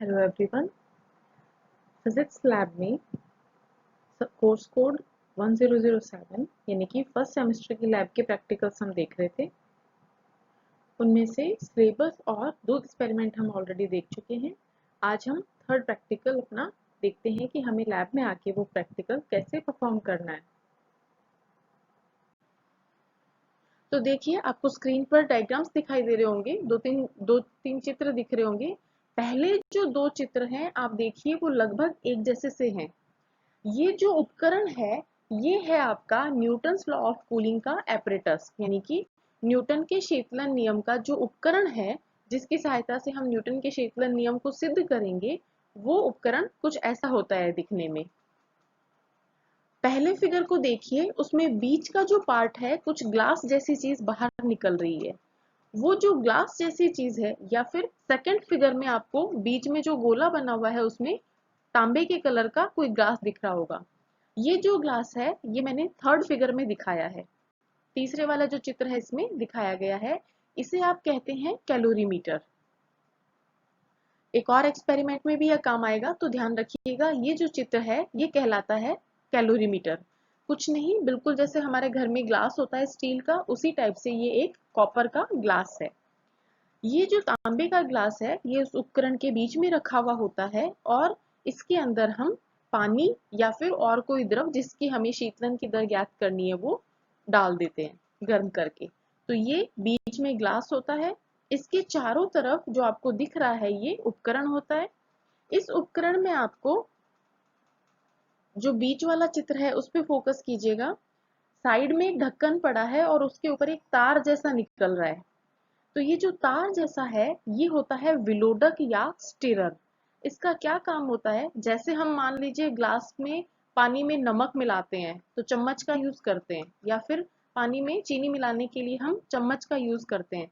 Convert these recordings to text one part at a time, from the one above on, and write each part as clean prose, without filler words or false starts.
Hello everyone. Physics lab में course code 1007 यानी कि फर्स्ट सेमेस्टर की लैब के प्रैक्टिकल्स हम देख रहे थे। उनमें से सिलेबस और दो एक्सपेरिमेंट हम ऑलरेडी देख चुके हैं। आज हम थर्ड प्रैक्टिकल अपना देखते हैं कि हमें लैब में आके वो प्रैक्टिकल कैसे परफॉर्म करना है। तो देखिए, आपको स्क्रीन पर डायग्राम्स दिखाई दे रहे होंगे, दो तीन चित्र दिख रहे होंगे। पहले जो दो चित्र हैं आप देखिए वो लगभग एक जैसे से हैं। ये जो उपकरण है ये है आपका न्यूटन्स लॉ ऑफ कूलिंग का एपरेटस, यानी कि न्यूटन के शीतलन नियम का जो उपकरण है जिसकी सहायता से हम न्यूटन के शीतलन नियम को सिद्ध करेंगे, वो उपकरण कुछ ऐसा होता है दिखने में। पहले फिगर को देखिए, उसमें बीच का जो पार्ट है कुछ ग्लास जैसी चीज बाहर निकल रही है। वो जो ग्लास जैसी चीज है, या फिर सेकंड फिगर में आपको बीच में जो गोला बना हुआ है उसमें तांबे के कलर का कोई ग्लास दिख रहा होगा। ये जो ग्लास है ये मैंने थर्ड फिगर में दिखाया है। तीसरे वाला जो चित्र है इसमें दिखाया गया है, इसे आप कहते हैं कैलोरीमीटर। एक और एक्सपेरिमेंट में भी यह काम आएगा, तो ध्यान रखिएगा ये जो चित्र है ये कहलाता है कैलोरीमीटर। कुछ नहीं, बिल्कुल जैसे हमारे घर में ग्लास होता है स्टील का, उसी टाइप से ये एक कॉपर का ग्लास है। ये जो तांबे का ग्लास है ये उस उपकरण के बीच में रखा हुआ होता है और इसके अंदर हम पानी या फिर और कोई द्रव जिसकी हमें शीतलन की दर ज्ञात करनी है वो डाल देते हैं गर्म करके। तो ये बीच में ग्लास होता है, इसके चारों तरफ जो आपको दिख रहा है ये उपकरण होता है। इस उपकरण में आपको जो बीच वाला चित्र है उस पर फोकस कीजिएगा। साइड में एक ढक्कन पड़ा है और उसके ऊपर एक तार जैसा निकल रहा है। तो ये जो तार जैसा है ये होता है विलोडक या स्टिरर। इसका क्या काम होता है, जैसे हम मान लीजिए ग्लास में पानी में नमक मिलाते हैं तो चम्मच का यूज करते हैं, या फिर पानी में चीनी मिलाने के लिए हम चम्मच का यूज करते हैं।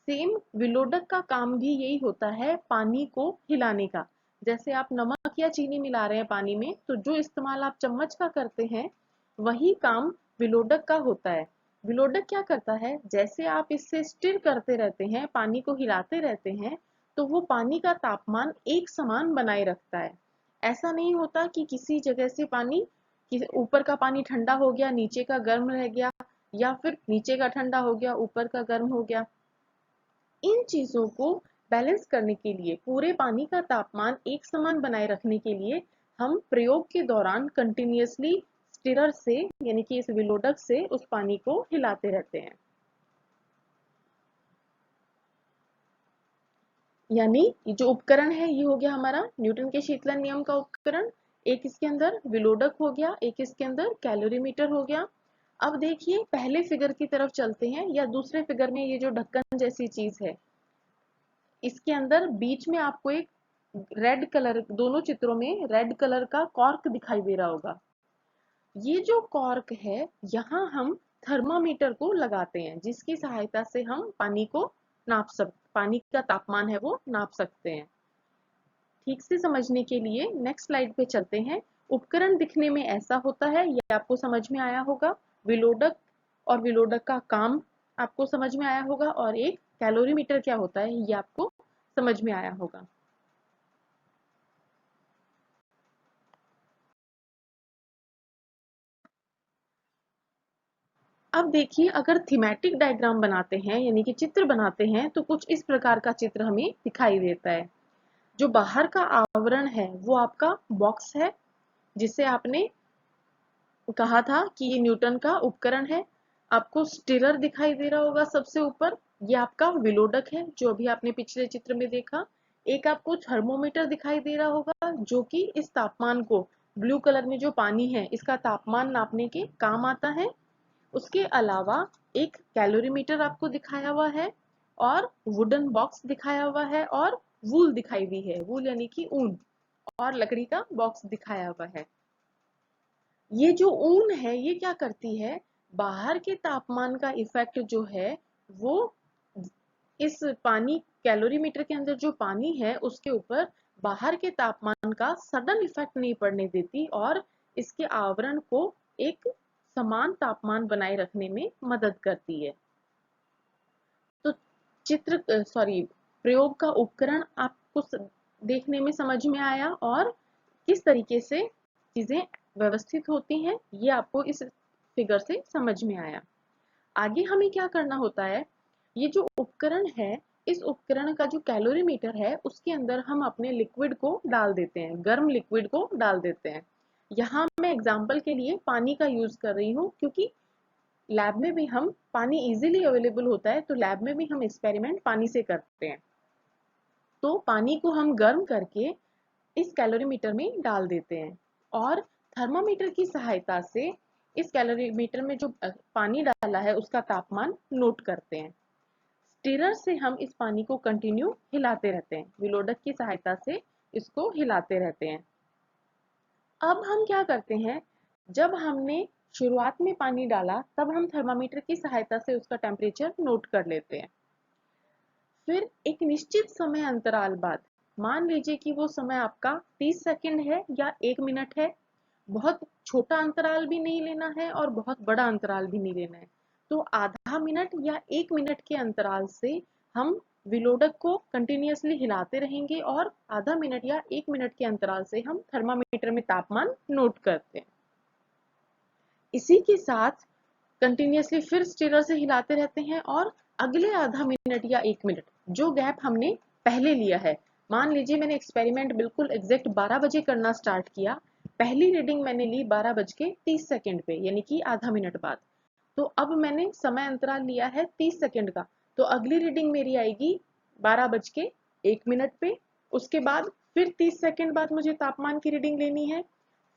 सेम विलोडक का काम भी यही होता है, पानी को हिलाने का। जैसे आप नमक या चीनी मिला रहे हैं पानी में, तो जो इस्तेमाल आप चम्मच का करते हैं वही काम विलोडक का होता है। विलोडक क्या करता है, जैसे आप इससे स्टिर करते रहते हैं, पानी को हिलाते रहते हैं, तो वो पानी का तापमान एक समान बनाए रखता है। ऐसा नहीं होता कि किसी जगह से पानी, ऊपर का पानी ठंडा हो गया नीचे का गर्म रह गया, या फिर नीचे का ठंडा हो गया ऊपर का गर्म हो गया। इन चीजों को बैलेंस करने के लिए, पूरे पानी का तापमान एक समान बनाए रखने के लिए हम प्रयोग के दौरान कंटिन्यूअसली स्टिरर से यानी कि इस विलोडक से उस पानी को हिलाते रहते हैं। यानी ये जो उपकरण है ये हो गया हमारा न्यूटन के शीतलन नियम का उपकरण। एक इसके अंदर विलोडक हो गया, एक इसके अंदर कैलोरीमीटर हो गया। अब देखिए पहले फिगर की तरफ चलते हैं, या दूसरे फिगर में ये जो ढक्कन जैसी चीज है इसके अंदर बीच में आपको एक रेड कलर, दोनों चित्रों में रेड कलर का कॉर्क दिखाई दे रहा होगा। ये जो कॉर्क है यहाँ हम थर्मामीटर को लगाते हैं जिसकी सहायता से हम पानी का तापमान है वो नाप सकते हैं। ठीक से समझने के लिए नेक्स्ट स्लाइड पे चलते हैं। उपकरण दिखने में ऐसा होता है, ये आपको समझ में आया होगा। विलोडक और विलोडक का काम आपको समझ में आया होगा, और एक कैलोरीमीटर क्या होता है ये आपको समझ में आया होगा। अब देखिए, अगर थीमेटिक डायग्राम बनाते हैं यानी कि चित्र बनाते हैं तो कुछ इस प्रकार का चित्र हमें दिखाई देता है। जो बाहर का आवरण है वो आपका बॉक्स है, जिसे आपने कहा था कि ये न्यूटन का उपकरण है। आपको स्टिरर दिखाई दे रहा होगा सबसे ऊपर, ये आपका विलोडक है जो अभी आपने पिछले चित्र में देखा। एक आपको थर्मोमीटर दिखाई दे रहा होगा जो कि इस तापमान को, ब्लू कलर में जो पानी है इसका तापमान नापने के काम आता है। उसके अलावा एक कैलोरीमीटर आपको दिखाया हुआ है, और वुडन बॉक्स दिखाया हुआ है, और वूल दिखाई दी है, वूल यानी कि ऊन, और लकड़ी का बॉक्स दिखाया हुआ है। ये जो ऊन है ये क्या करती है, बाहर के तापमान का इफेक्ट जो है वो इस पानी, कैलोरीमीटर के अंदर जो पानी है उसके ऊपर बाहर के तापमान का सडन इफेक्ट नहीं पड़ने देती, और इसके आवरण को एक समान तापमान बनाए रखने में मदद करती है। तो प्रयोग का उपकरण आपको देखने में समझ में आया और किस तरीके से चीजें व्यवस्थित होती हैं ये आपको इस फिगर से समझ में आया। आगे हमें क्या करना होता है, ये जो उपकरण है, इस उपकरण का जो कैलोरीमीटर है उसके अंदर हम अपने लिक्विड को डाल देते हैं, गर्म लिक्विड को डाल देते हैं। यहाँ मैं एग्जाम्पल के लिए पानी का यूज कर रही हूँ क्योंकि लैब में भी हम पानी इजीली अवेलेबल होता है, तो लैब में भी हम एक्सपेरिमेंट पानी से करते हैं। तो पानी को हम गर्म करके इस कैलोरीमीटर में डाल देते हैं और थर्मामीटर की सहायता से इस कैलोरीमीटर में जो पानी डाला है उसका तापमान नोट करते हैं। स्टीरर से हम इस पानी को कंटिन्यू हिलाते रहते हैं, विलोडक की सहायता से इसको हिलाते रहते हैं। अब हम क्या करते हैं, जब हमने शुरुआत में पानी डाला तब हम थर्मामीटर की सहायता से उसका टेम्परेचर नोट कर लेते हैं। फिर एक निश्चित समय अंतराल बाद, मान लीजिए कि वो समय आपका 30 सेकंड है या 1 मिनट है, बहुत छोटा अंतराल भी नहीं लेना है और बहुत बड़ा अंतराल भी नहीं लेना है, तो आधा मिनट या 1 मिनट के अंतराल से हम विलोडक को कंटिन्यूअसली हिलाते रहेंगे और आधा मिनट या 1 मिनट के अंतराल से हम थर्मामीटर में तापमान नोट करते हैं। इसी के साथ कंटिन्यूअसली फिर स्टीरर से हिलाते रहते हैं और अगले आधा मिनट या 1 मिनट जो गैप हमने पहले लिया है, मान लीजिए मैंने एक्सपेरिमेंट बिल्कुल एग्जैक्ट 12 बजे करना स्टार्ट किया, पहली रीडिंग मैंने ली 12:30 पे यानी कि आधा मिनट बाद, तो अब मैंने समय अंतराल लिया है 30 सेकंड का, तो अगली रीडिंग मेरी आएगी 12:01 पे। उसके बाद फिर 30 सेकंड बाद मुझे तापमान की रीडिंग लेनी है,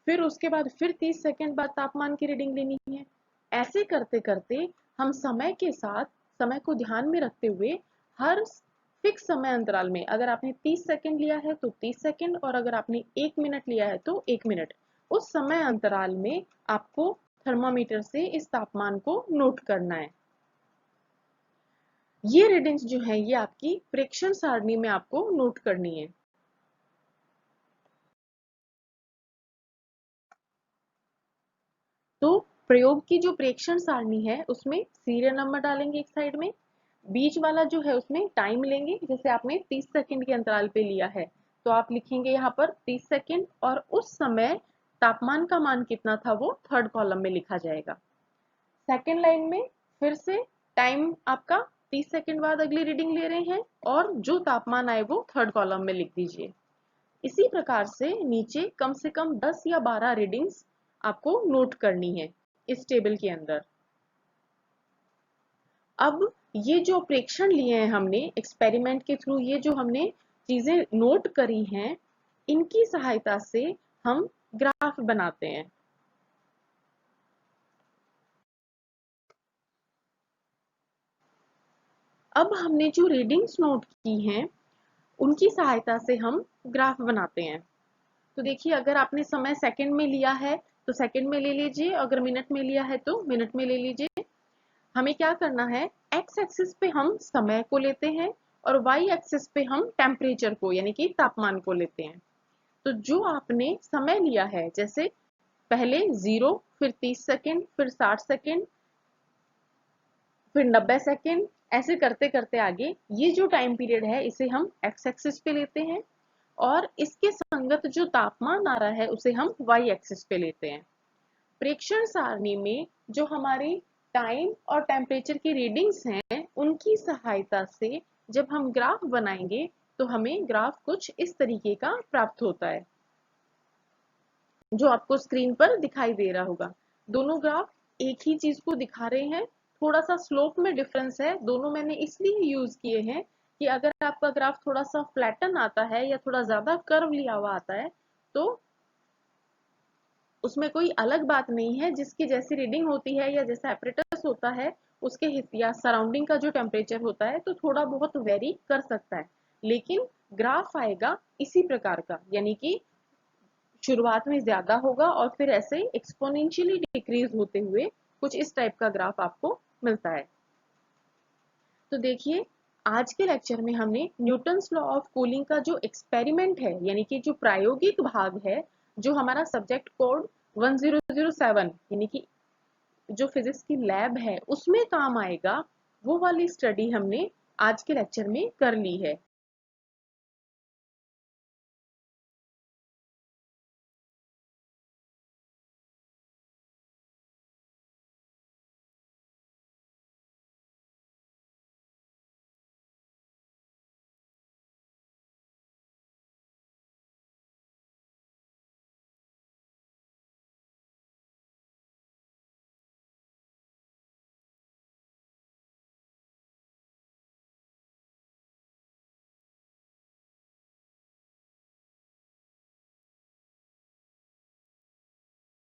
फिर उसके बाद फिर 30 सेकंड बाद तापमान की रीडिंग लेनी है। ऐसे करते करते हम समय के साथ, समय को ध्यान में रखते हुए हर फिक्स समय अंतराल में, अगर आपने 30 सेकंड लिया है तो 30 सेकंड और अगर आपने 1 मिनट लिया है तो 1 मिनट, उस समय अंतराल में आपको थर्मामीटर से इस तापमान को नोट करना है। ये रीडिंग्स जो है ये आपकी प्रेक्षण सारणी में आपको नोट करनी है। तो प्रयोग की जो प्रेक्षण सारणी है उसमें सीरियल नंबर डालेंगे एक साइड में, बीच वाला जो है उसमें टाइम लेंगे, जैसे आपने 30 सेकंड के अंतराल पे लिया है तो आप लिखेंगे यहाँ पर 30 सेकंड और उस समय तापमान का मान कितना था वो थर्ड कॉलम में लिखा जाएगा। सेकंड लाइन में फिर से टाइम आपका 30 सेकंड बाद अगली रीडिंग ले रहे हैं और जो तापमान आए वो थर्ड कॉलम में लिख दीजिए। इसी प्रकार से नीचे कम से कम 10 या 12 रीडिंग्स आपको नोट करनी है इस टेबल के अंदर। अब ये जो प्रेक्षण लिए हैं हमने एक्सपेरिमेंट के थ्रू, ये जो हमने चीजें नोट करी हैं, इनकी सहायता से हम ग्राफ बनाते हैं। अब हमने जो रीडिंग्स नोट की हैं उनकी सहायता से हम ग्राफ बनाते हैं। तो देखिए, अगर आपने समय सेकंड में लिया है तो सेकंड में ले लीजिए, अगर मिनट में लिया है तो मिनट में ले लीजिए। हमें क्या करना है, एक्स एक्सिस पे हम समय को लेते हैं और वाई एक्सिस पे हम टेम्परेचर को यानी कि तापमान को लेते हैं। तो जो आपने समय लिया है, जैसे पहले 0, फिर 30 सेकंड, फिर 60 सेकंड, फिर 90 सेकंड, ऐसे करते करते आगे ये जो टाइम पीरियड है इसे हम एक्स एक्सिस पे लेते हैं और इसके संगत जो तापमान आ रहा है उसे हम वाई एक्सिस पे लेते हैं। प्रेक्षण सारणी में जो हमारी टाइम और टेम्परेचर की रीडिंग्स हैं उनकी सहायता से जब हम ग्राफ बनाएंगे तो हमें ग्राफ कुछ इस तरीके का प्राप्त होता है जो आपको स्क्रीन पर दिखाई दे रहा होगा। दोनों ग्राफ एक ही चीज को दिखा रहे हैं, थोड़ा सा स्लोप में डिफरेंस है। दोनों मैंने इसलिए यूज किए हैं कि अगर आपका ग्राफ थोड़ा सा फ्लैटन आता है या थोड़ा ज्यादा कर्व लिया हुआ आता है तो उसमें कोई अलग बात नहीं है, जिसकी जैसी रीडिंग होती है या जैसा एपरेटस होता है उसके या सराउंडिंग का जो टेम्परेचर होता है तो थोड़ा बहुत वेरी कर सकता है, लेकिन ग्राफ आएगा इसी प्रकार का, यानी कि शुरुआत में ज्यादा होगा और फिर ऐसे एक्सपोनेंशियली डिक्रीज होते हुए कुछ इस टाइप का ग्राफ आपको मिलता है। तो देखिए, आज के लेक्चर में हमने न्यूटन्स लॉ ऑफ कूलिंग का जो एक्सपेरिमेंट है यानी कि जो प्रायोगिक भाग है, जो हमारा सब्जेक्ट कोड 1007 यानी कि जो फिजिक्स की लैब है उसमें काम आएगा, वो वाली स्टडी हमने आज के लेक्चर में कर ली है।